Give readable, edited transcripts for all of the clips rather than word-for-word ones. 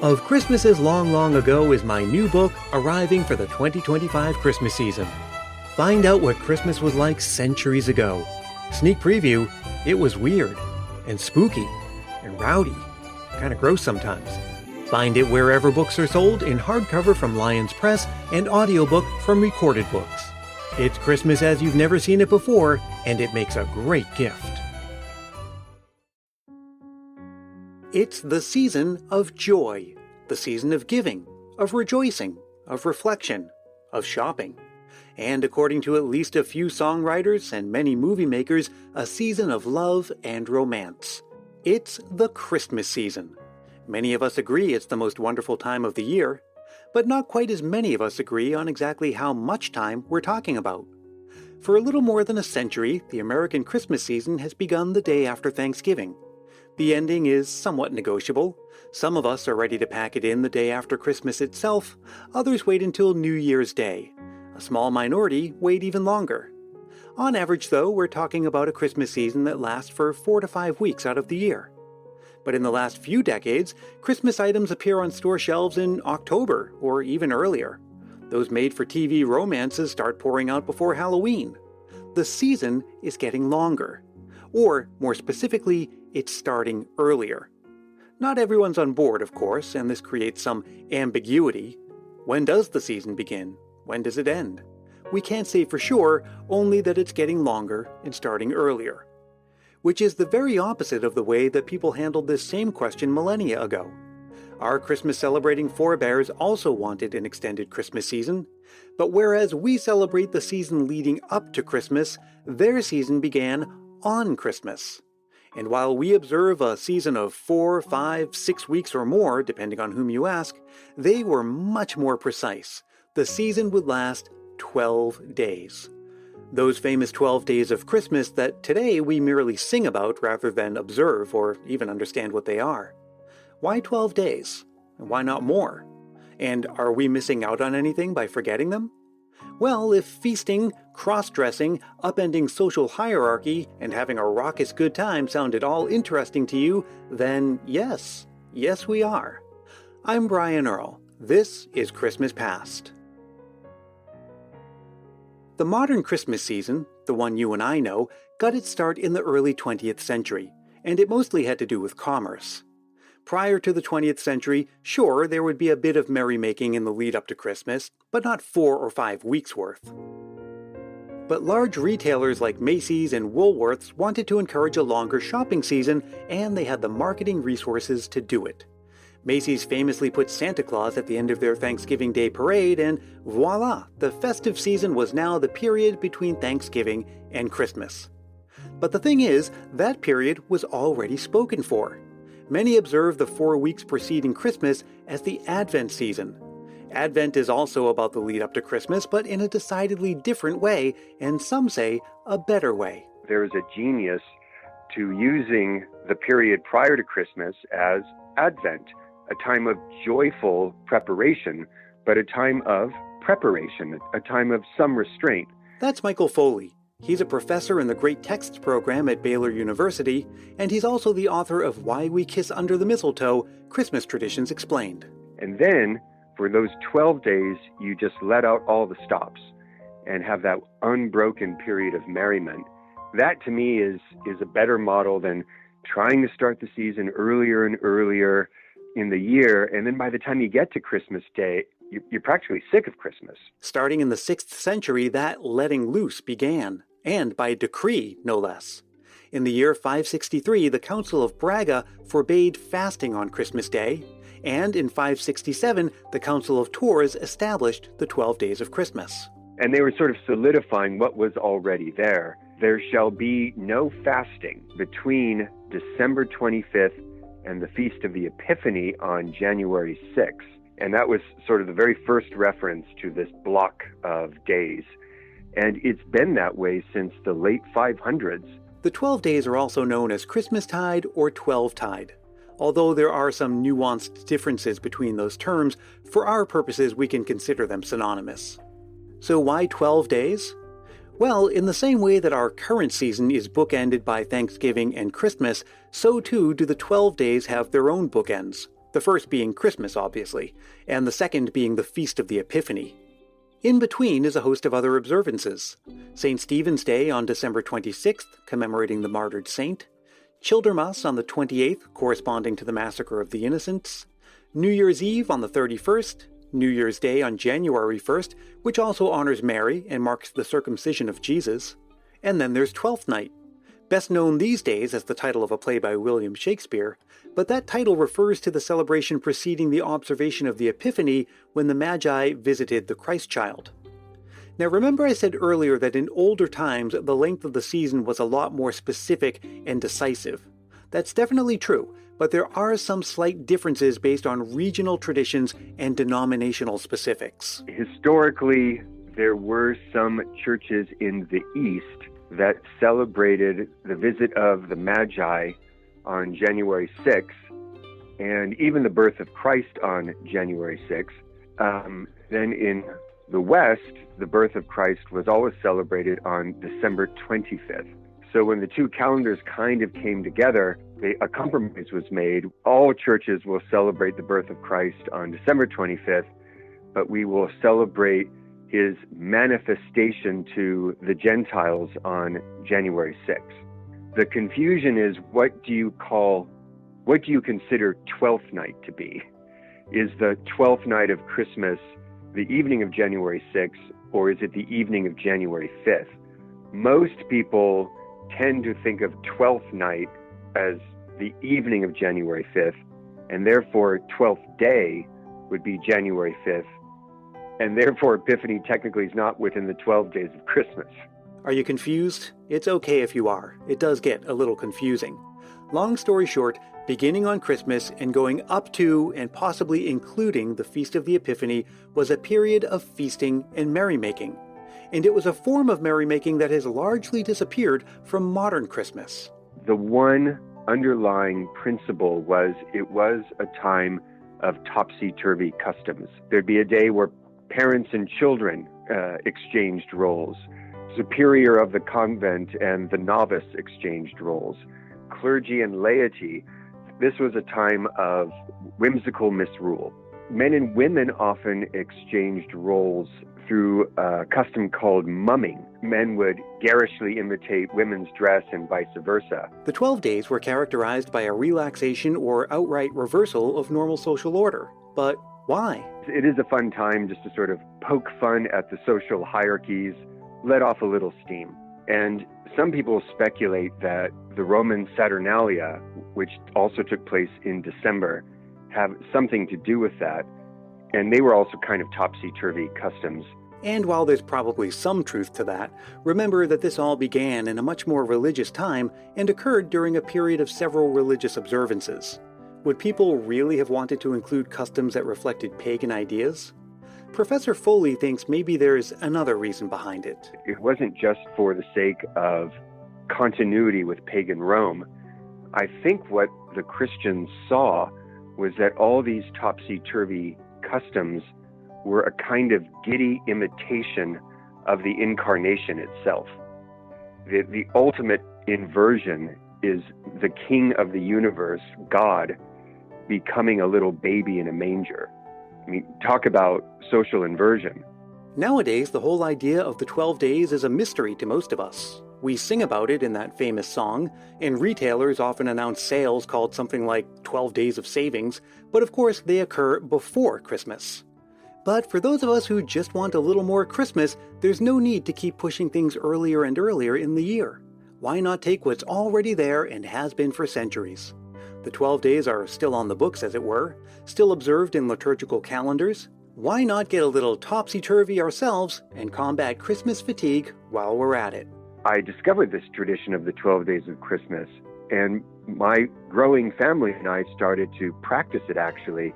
Of Christmases Long, Long Ago is my new book arriving for the 2025 Christmas season. Find out what Christmas was like centuries ago. Sneak preview, it was weird and spooky and rowdy, kind of gross sometimes. Find it wherever books are sold in hardcover from Lions Press and audiobook from Recorded Books. It's Christmas as you've never seen it before, and it makes a great gift. It's the season of joy, the season of giving, of rejoicing, of reflection, of shopping, and according to at least a few songwriters and many movie makers, a season of love and romance. It's the Christmas season. Many of us agree it's the most wonderful time of the year, but not quite as many of us agree on exactly how much time we're talking about. For a little more than a century, the American Christmas season has begun the day after Thanksgiving. The ending is somewhat negotiable. Some of us are ready to pack it in the day after Christmas itself, others wait until New Year's Day. A small minority wait even longer. On average, though, we're talking about a Christmas season that lasts for 4 to 5 weeks out of the year. But in the last few decades, Christmas items appear on store shelves in October or even earlier. Those made-for-TV romances start pouring out before Halloween. The season is getting longer. Or, more specifically, it's starting earlier. Not everyone's on board, of course, and this creates some ambiguity. When does the season begin? When does it end? We can't say for sure, only that it's getting longer and starting earlier. Which is the very opposite of the way that people handled this same question millennia ago. Our Christmas-celebrating forebears also wanted an extended Christmas season, but whereas we celebrate the season leading up to Christmas, their season began on Christmas. And while we observe a season of 4, 5, 6 weeks or more, depending on whom you ask, they were much more precise. The season would last 12 days. Those famous 12 days of Christmas that today we merely sing about rather than observe or even understand what they are. Why 12 days? Why not more? And are we missing out on anything by forgetting them? Well, if feasting, cross-dressing, upending social hierarchy, and having a raucous good time sounded all interesting to you, then yes. Yes, we are. I'm Brian Earl. This is Christmas Past. The modern Christmas season, the one you and I know, got its start in the early 20th century, and it mostly had to do with commerce. Prior to the 20th century, sure, there would be a bit of merrymaking in the lead up to Christmas, but not 4 or 5 weeks worth. But large retailers like Macy's and Woolworths wanted to encourage a longer shopping season, and they had the marketing resources to do it. Macy's famously put Santa Claus at the end of their Thanksgiving Day parade, and voila, the festive season was now the period between Thanksgiving and Christmas. But the thing is, that period was already spoken for. Many observe the 4 weeks preceding Christmas as the Advent season. Advent is also about the lead up to Christmas, but in a decidedly different way, and some say a better way. There is a genius to using the period prior to Christmas as Advent, a time of joyful preparation, but a time of preparation, a time of some restraint. That's Michael Foley. He's a professor in the Great Texts program at Baylor University, and he's also the author of Why We Kiss Under the Mistletoe, Christmas Traditions Explained. And then, for those 12 days, you just let out all the stops and have that unbroken period of merriment. That, to me, is a better model than trying to start the season earlier and earlier in the year, and then by the time you get to Christmas Day, you're practically sick of Christmas. Starting in the 6th century, that letting loose began. And by decree, no less. In the year 563, the Council of Braga forbade fasting on Christmas Day, and in 567, the Council of Tours established the 12 days of Christmas. And they were sort of solidifying what was already there. There shall be no fasting between December 25th and the Feast of the Epiphany on January 6th. And that was sort of the very first reference to this block of days. And it's been that way since the late 500s. The 12 days are also known as Christmastide or Twelvetide. Although there are some nuanced differences between those terms, for our purposes we can consider them synonymous. So why 12 days? Well, in the same way that our current season is bookended by Thanksgiving and Christmas, so too do the 12 days have their own bookends. the first being Christmas, obviously, and the second being the Feast of the Epiphany. In between is a host of other observances. St. Stephen's Day on December 26th, commemorating the martyred saint, Childermas on the 28th, corresponding to the Massacre of the Innocents, New Year's Eve on the 31st, New Year's Day on January 1st, which also honors Mary and marks the circumcision of Jesus, and then there's Twelfth Night, best known these days as the title of a play by William Shakespeare, but that title refers to the celebration preceding the observation of the Epiphany when the Magi visited the Christ child. Now remember I said earlier that in older times the length of the season was a lot more specific and decisive. That's definitely true, but there are some slight differences based on regional traditions and denominational specifics. Historically, there were some churches in the East that celebrated the visit of the Magi on January 6th, and even the birth of Christ on January 6th. Then in the West, the birth of Christ was always celebrated on December 25th. So when the two calendars kind of came together, a compromise was made. All churches will celebrate the birth of Christ on December 25th, but we will celebrate his manifestation to the Gentiles on January 6th. The confusion is, what do you consider Twelfth Night to be? Is the 12th night of Christmas the evening of January 6th, or is it the evening of January 5th? Most people tend to think of Twelfth Night as the evening of January 5th, and therefore 12th day would be January 5th, and therefore Epiphany technically is not within the 12 days of Christmas. Are you confused? It's okay if you are. It does get a little confusing. Long story short, beginning on Christmas and going up to and possibly including the Feast of the Epiphany was a period of feasting and merrymaking. And it was a form of merrymaking that has largely disappeared from modern Christmas. The one underlying principle was it was a time of topsy-turvy customs. There'd be a day where parents and children exchanged roles. Superior of the convent and the novice exchanged roles. Clergy and laity, this was a time of whimsical misrule. Men and women often exchanged roles through a custom called mumming. Men would garishly imitate women's dress and vice versa. The 12 days were characterized by a relaxation or outright reversal of normal social order. But why? It is a fun time just to sort of poke fun at the social hierarchies, let off a little steam. And some people speculate that the Roman Saturnalia, which also took place in December, have something to do with that. And they were also kind of topsy-turvy customs. And while there's probably some truth to that, remember that this all began in a much more religious time and occurred during a period of several religious observances. Would people really have wanted to include customs that reflected pagan ideas? Professor Foley thinks maybe there's another reason behind it. It wasn't just for the sake of continuity with pagan Rome. I think what the Christians saw was that all these topsy-turvy customs were a kind of giddy imitation of the incarnation itself. The ultimate inversion is the king of the universe, God, becoming a little baby in a manger. I mean, talk about social inversion. Nowadays, the whole idea of the 12 days is a mystery to most of us. We sing about it in that famous song, and retailers often announce sales called something like 12 Days of Savings, but of course they occur before Christmas. But for those of us who just want a little more Christmas, there's no need to keep pushing things earlier and earlier in the year. Why not take what's already there and has been for centuries? The 12 days are still on the books, as it were, still observed in liturgical calendars. Why not get a little topsy-turvy ourselves and combat Christmas fatigue while we're at it? I discovered this tradition of the 12 days of Christmas, and my growing family and I started to practice it actually,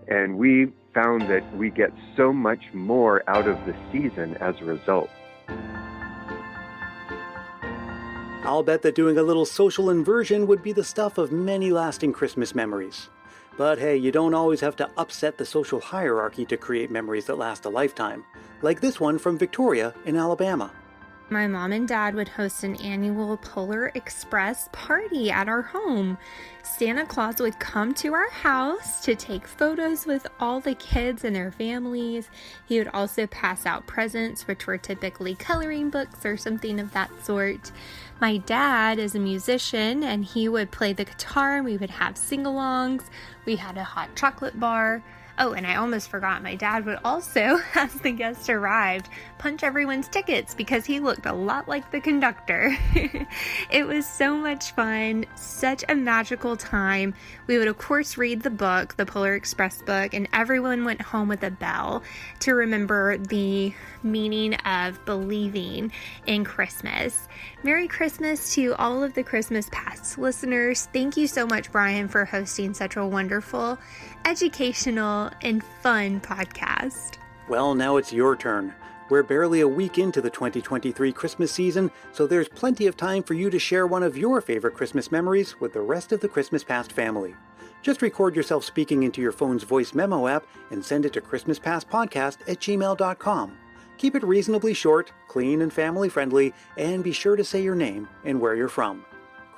and we found that we get so much more out of the season as a result. I'll bet that doing a little social inversion would be the stuff of many lasting Christmas memories. But hey, you don't always have to upset the social hierarchy to create memories that last a lifetime, like this one from Victoria in Alabama. My mom and dad would host an annual Polar Express party at our home. Santa Claus would come to our house to take photos with all the kids and their families. He would also pass out presents, which were typically coloring books or something of that sort. My dad is a musician, and he would play the guitar, and we would have sing-alongs. We had a hot chocolate bar. Oh, and I almost forgot, my dad would also, as the guests arrived, punch everyone's tickets because he looked a lot like the conductor. It was so much fun, such a magical time. We would, of course, read the book, the Polar Express book, and everyone went home with a bell to remember the meaning of believing in Christmas. Merry Christmas to all of the Christmas Past listeners. Thank you so much, Brian, for hosting such a wonderful, educational, and fun podcast. Well, now it's your turn. We're barely a week into the 2023 Christmas season, so there's plenty of time for you to share one of your favorite Christmas memories with the rest of the Christmas Past family. Just record yourself speaking into your phone's voice memo app and send it to christmaspastpodcast@gmail.com. Keep it reasonably short, clean, and family-friendly, and be sure to say your name and where you're from.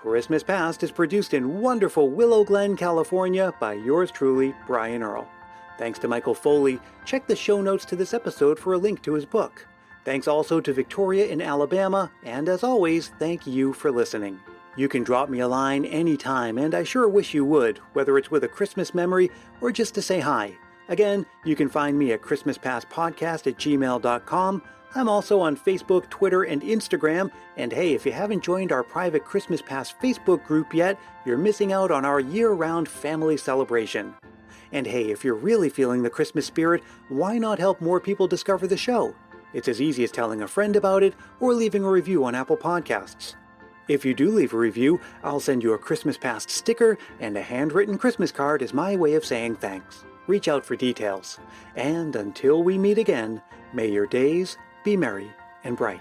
Christmas Past is produced in wonderful Willow Glen, California by yours truly, Brian Earl. Thanks to Michael Foley. Check the show notes to this episode for a link to his book. Thanks also to Victoria in Alabama, and as always, thank you for listening. You can drop me a line anytime, and I sure wish you would, whether it's with a Christmas memory or just to say hi. Again, you can find me at christmaspastpodcast@gmail.com. I'm also on Facebook, Twitter, and Instagram, and hey, if you haven't joined our private Christmas Past Facebook group yet, you're missing out on our year-round family celebration. And hey, if you're really feeling the Christmas spirit, why not help more people discover the show? It's as easy as telling a friend about it or leaving a review on Apple Podcasts. If you do leave a review, I'll send you a Christmas Past sticker, and a handwritten Christmas card is my way of saying thanks. Reach out for details. And until we meet again, may your days be merry and bright.